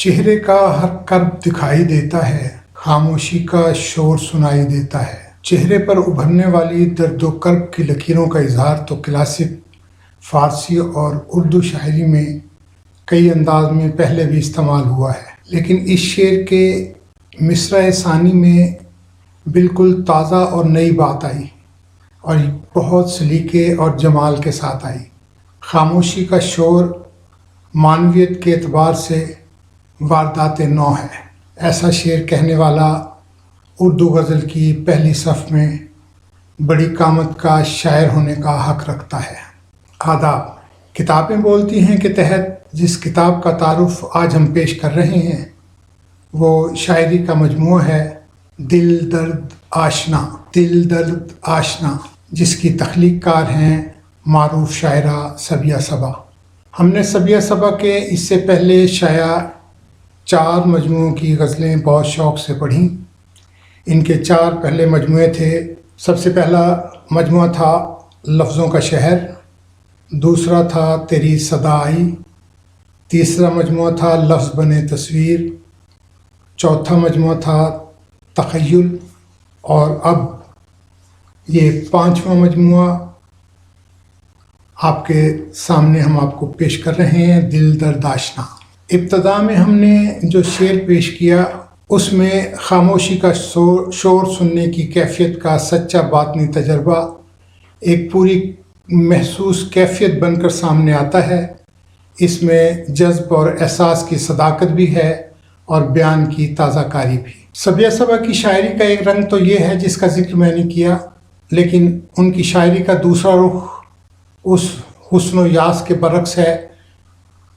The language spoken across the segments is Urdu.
چہرے کا ہر کرب دکھائی دیتا ہے، خاموشی کا شور سنائی دیتا ہے۔ چہرے پر ابھرنے والی درد و کرب کی لکیروں کا اظہار تو کلاسک فارسی اور اردو شاعری میں کئی انداز میں پہلے بھی استعمال ہوا ہے، لیکن اس شعر کے مصرع ثانی میں بالکل تازہ اور نئی بات آئی اور بہت سلیقے اور جمال کے ساتھ آئی۔ خاموشی کا شور معنویت کے اعتبار سے واردات نو ہے، ایسا شعر کہنے والا اردو غزل کی پہلی صف میں بڑی قامت کا شاعر ہونے کا حق رکھتا ہے۔ آداب۔ کتابیں بولتی ہیں کے تحت جس کتاب کا تعارف آج ہم پیش کر رہے ہیں وہ شاعری کا مجموعہ ہے دل درد آشنا، دل درد آشنا، جس کی تخلیق کار ہیں معروف شاعرہ سبیہ صبا۔ ہم نے سبیہ صبا کے اس سے پہلے شائع 4 مجموعوں کی غزلیں بہت شوق سے پڑھیں۔ ان کے 4 پہلے مجموعے تھے۔ سب سے پہلا مجموعہ تھا لفظوں کا شہر، دوسرا تھا تیری صدا آئی، تیسرا مجموعہ تھا لفظ بنے تصویر، چوتھا مجموعہ تھا تخیل، اور اب یہ 5واں مجموعہ آپ کے سامنے ہم آپ کو پیش کر رہے ہیں دل درد آشنا۔ ابتدا میں ہم نے جو شعر پیش کیا اس میں خاموشی کا شور سننے کی کیفیت کا سچا باطنی تجربہ ایک پوری محسوس کیفیت بن کر سامنے آتا ہے۔ اس میں جذب اور احساس کی صداقت بھی ہے اور بیان کی تازہ کاری بھی۔ سبیہ صبا کی شاعری کا ایک رنگ تو یہ ہے جس کا ذکر میں نے کیا، لیکن ان کی شاعری کا دوسرا رخ اس حسن و یاس کے برعکس ہے،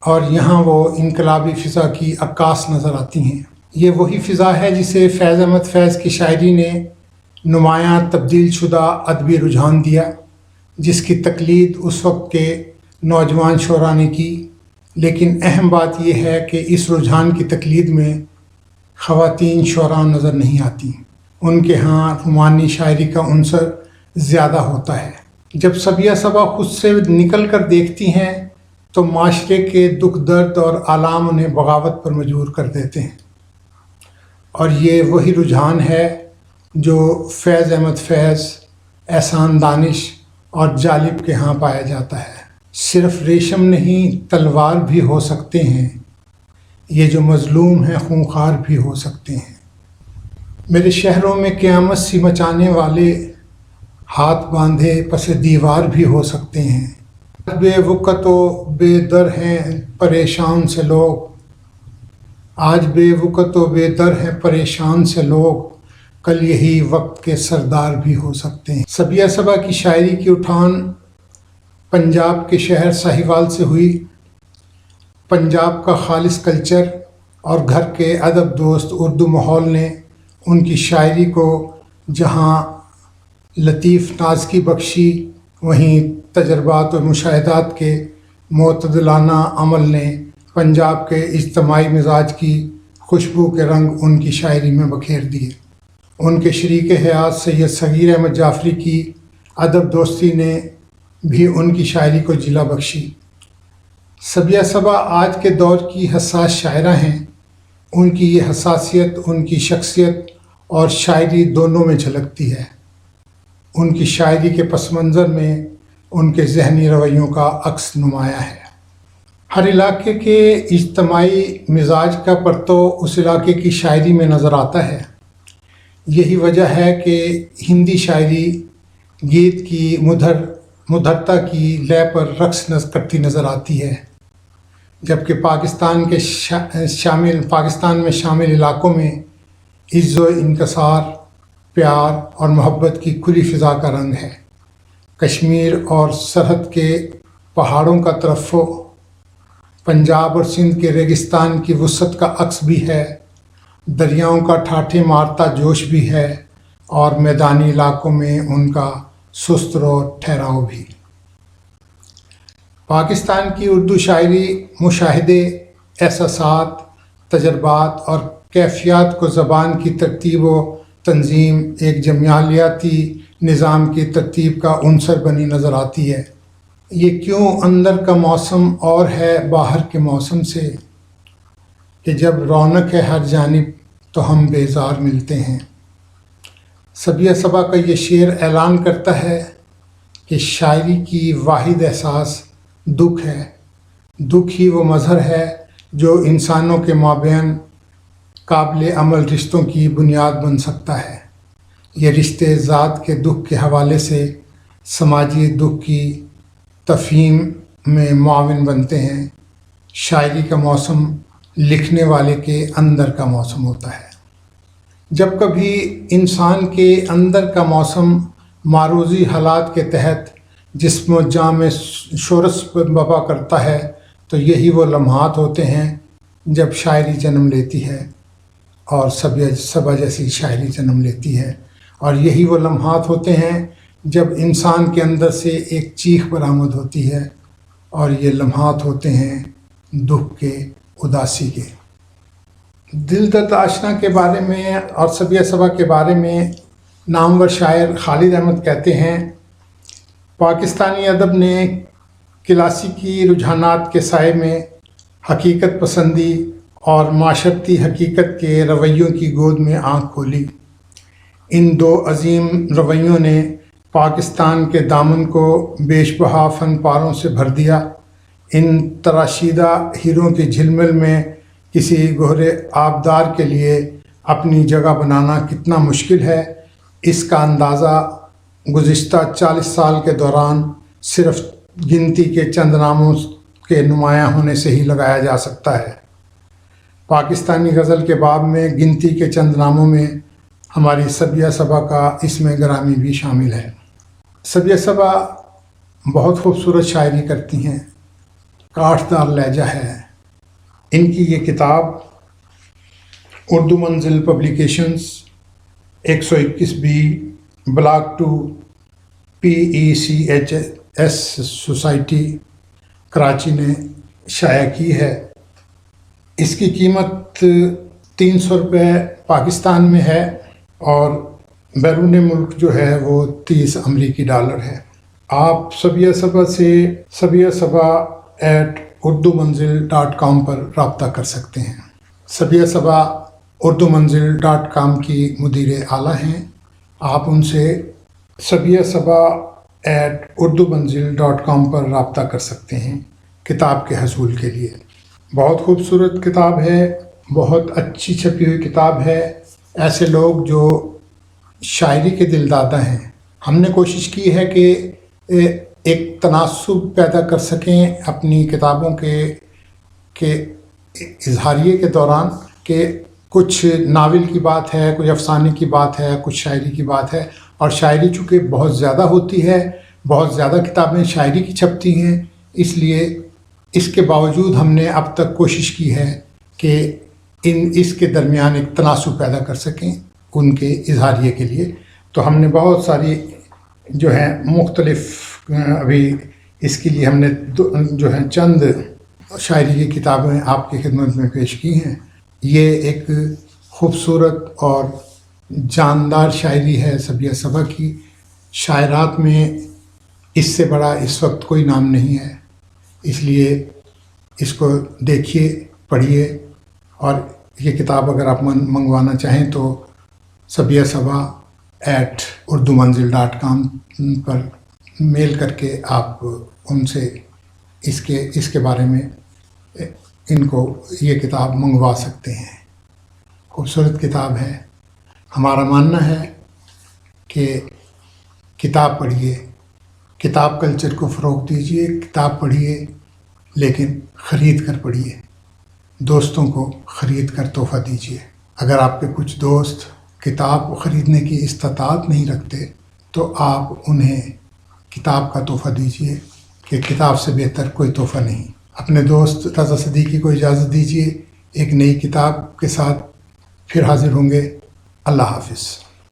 اور یہاں وہ انقلابی فضا کی عکاس نظر آتی ہیں۔ یہ وہی فضا ہے جسے فیض احمد فیض کی شاعری نے نمایاں تبدیل شدہ ادبی رجحان دیا، جس کی تقلید اس وقت کے نوجوان شعراء نے کی، لیکن اہم بات یہ ہے کہ اس رجحان کی تقلید میں خواتین شعراء نظر نہیں آتی، ان کے ہاں رومانی شاعری کا عنصر زیادہ ہوتا ہے۔ جب سبیہ صبا خود سے نکل کر دیکھتی ہیں تو معاشرے کے دکھ درد اور آلام انہیں بغاوت پر مجبور کر دیتے ہیں، اور یہ وہی رجحان ہے جو فیض احمد فیض، احسان دانش اور جالب کے ہاں پایا جاتا ہے۔ صرف ریشم نہیں تلوار بھی ہو سکتے ہیں، یہ جو مظلوم ہیں خونخوار بھی ہو سکتے ہیں۔ میرے شہروں میں قیامت سی مچانے والے ہاتھ باندھے پس دیوار بھی ہو سکتے ہیں۔ بے وقت و بے در ہیں پریشان سے لوگ، آج بے وقت و بے در ہیں پریشان سے لوگ، کل یہی وقت کے سردار بھی ہو سکتے ہیں۔ سبیہ صبا کی شاعری کی اٹھان پنجاب کے شہر ساہیوال سے ہوئی۔ پنجاب کا خالص کلچر اور گھر کے ادب دوست اردو ماحول نے ان کی شاعری کو جہاں لطیف نازکی بخشی، وہیں تجربات و مشاہدات کے معتدلانہ عمل نے پنجاب کے اجتماعی مزاج کی خوشبو کے رنگ ان کی شاعری میں بکھیر دیے۔ ان کے شریک حیات سید صغیر احمد جعفری کی ادب دوستی نے بھی ان کی شاعری کو جلا بخشی۔ سبیہ صبا آج کے دور کی حساس شاعرہ ہیں۔ ان کی یہ حساسیت ان کی شخصیت اور شاعری دونوں میں جھلکتی ہے۔ ان کی شاعری کے پس منظر میں ان کے ذہنی رویوں کا عکس نمایاں ہے۔ ہر علاقے کے اجتماعی مزاج کا پرتو اس علاقے کی شاعری میں نظر آتا ہے۔ یہی وجہ ہے کہ ہندی شاعری گیت کی مدھرتا کی لے پر رقص کرتی نظر آتی ہے، جبکہ پاکستان میں شامل علاقوں میں عز و انکسار، پیار اور محبت کی کھلی فضا کا رنگ ہے۔ کشمیر اور سرحد کے پہاڑوں کا ترفع، پنجاب اور سندھ کے ریگستان کی وسعت کا عکس بھی ہے، دریاؤں کا ٹھاٹھے مارتا جوش بھی ہے، اور میدانی علاقوں میں ان کا سست رو ٹھہراؤ بھی۔ پاکستان کی اردو شاعری مشاہدے، احساسات، تجربات اور کیفیات کو زبان کی ترتیب و تنظیم، ایک جمالیاتی نظام کی ترتیب کا عنصر بنی نظر آتی ہے۔ یہ کیوں اندر کا موسم اور ہے باہر کے موسم سے، کہ جب رونق ہے ہر جانب تو ہم بیزار ملتے ہیں۔ صبیہ صبا کا یہ شعر اعلان کرتا ہے کہ شاعری کی واحد احساس دکھ ہے۔ دکھ ہی وہ مظہر ہے جو انسانوں کے مابین قابل عمل رشتوں کی بنیاد بن سکتا ہے۔ یہ رشتے ذات کے دکھ کے حوالے سے سماجی دکھ کی تفہیم میں معاون بنتے ہیں۔ شاعری کا موسم لکھنے والے کے اندر کا موسم ہوتا ہے۔ جب کبھی انسان کے اندر کا موسم معروضی حالات کے تحت جسم و جاں میں شورش بپا کرتا ہے تو یہی وہ لمحات ہوتے ہیں جب شاعری جنم لیتی ہے اور صبیہ صبا جیسی شاعری جنم لیتی ہے، اور یہی وہ لمحات ہوتے ہیں جب انسان کے اندر سے ایک چیخ برآمد ہوتی ہے، اور یہ لمحات ہوتے ہیں دکھ کے، اداسی کے۔ دل درد آشنا کے بارے میں اور صبیہ صبا کے بارے میں نامور شاعر خالد احمد کہتے ہیں، پاکستانی ادب نے کلاسیکی رجحانات کے سائے میں حقیقت پسندی اور معاشرتی حقیقت کے رویوں کی گود میں آنکھ کھولی۔ ان دو عظیم رویوں نے پاکستان کے دامن کو بیش بہا فن پاروں سے بھر دیا۔ ان تراشیدہ ہیروں کی جھلمل میں کسی گہرے آبدار کے لیے اپنی جگہ بنانا کتنا مشکل ہے، اس کا اندازہ گزشتہ 40 سال کے دوران صرف گنتی کے چند ناموں کے نمایاں ہونے سے ہی لگایا جا سکتا ہے۔ پاکستانی غزل کے باب میں گنتی کے چند ناموں میں ہماری صبیہ صبا کا اسم گرامی بھی شامل ہے۔ صبیہ صبا بہت خوبصورت شاعری کرتی ہیں، کاٹھ دار لہجہ ہے۔ ان کی یہ کتاب اردو منزل publications 121B block 2 PECHS society Karachi نے شائع کی ہے۔ اس کی قیمت 300 روپے پاکستان میں ہے اور بیرون ملک جو ہے وہ 30 امریکی ڈالر ہے۔ آپ صبیہ صبا سے sabia@urdumanzil.com پر رابطہ کر سکتے ہیں۔ صبیہ صبا urdumanzil.com کی مدیر اعلیٰ ہیں۔ آپ ان سے sabia@urdumanzil.com پر رابطہ کر سکتے ہیں کتاب کے حصول کے لیے۔ بہت خوبصورت کتاب ہے، بہت اچھی چھپی ہوئی کتاب ہے۔ ایسے لوگ جو شاعری کے دل دادا ہیں، ہم نے کوشش کی ہے کہ ایک تناسب پیدا کر سکیں اپنی کتابوں کے اظہاریے کے دوران، کہ کچھ ناول کی بات ہے، کچھ افسانے کی بات ہے، کچھ شاعری کی بات ہے، اور شاعری چونکہ بہت زیادہ ہوتی ہے، بہت زیادہ کتابیں شاعری کی چھپتی ہیں، اس لیے اس کے باوجود ہم نے اب تک کوشش کی ہے کہ اس کے درمیان ایک تناسب پیدا کر سکیں ان کے اظہاریے کے لیے۔ تو ہم نے بہت ساری جو ہیں مختلف ابھی اس کے لیے ہم نے جو ہیں چند شاعری کی کتابیں آپ کی خدمت میں پیش کی ہیں۔ یہ ایک خوبصورت اور جاندار شاعری ہے صبیہ صبا کی۔ شاعرات میں اس سے بڑا اس وقت کوئی نام نہیں ہے، اس لیے اس کو دیکھیے، پڑھیے، اور یہ کتاب اگر آپ منگوانا چاہیں تو sabia@urdumanzil.com پر میل کر کے آپ ان سے اس کے بارے میں ان کو یہ کتاب منگوا سکتے ہیں۔ خوبصورت کتاب ہے۔ ہمارا ماننا ہے کہ کتاب پڑھیے، کتاب کلچر کو فروغ دیجیے، کتاب پڑھیے، لیکن خرید کر پڑھیے، دوستوں کو خرید کر تحفہ دیجیے۔ اگر آپ کے کچھ دوست کتاب خریدنے کی استطاعت نہیں رکھتے تو آپ انہیں کتاب کا تحفہ دیجیے، کہ کتاب سے بہتر کوئی تحفہ نہیں۔ اپنے دوست رضا صدیقی کو اجازت دیجیے، ایک نئی کتاب کے ساتھ پھر حاضر ہوں گے۔ اللہ حافظ۔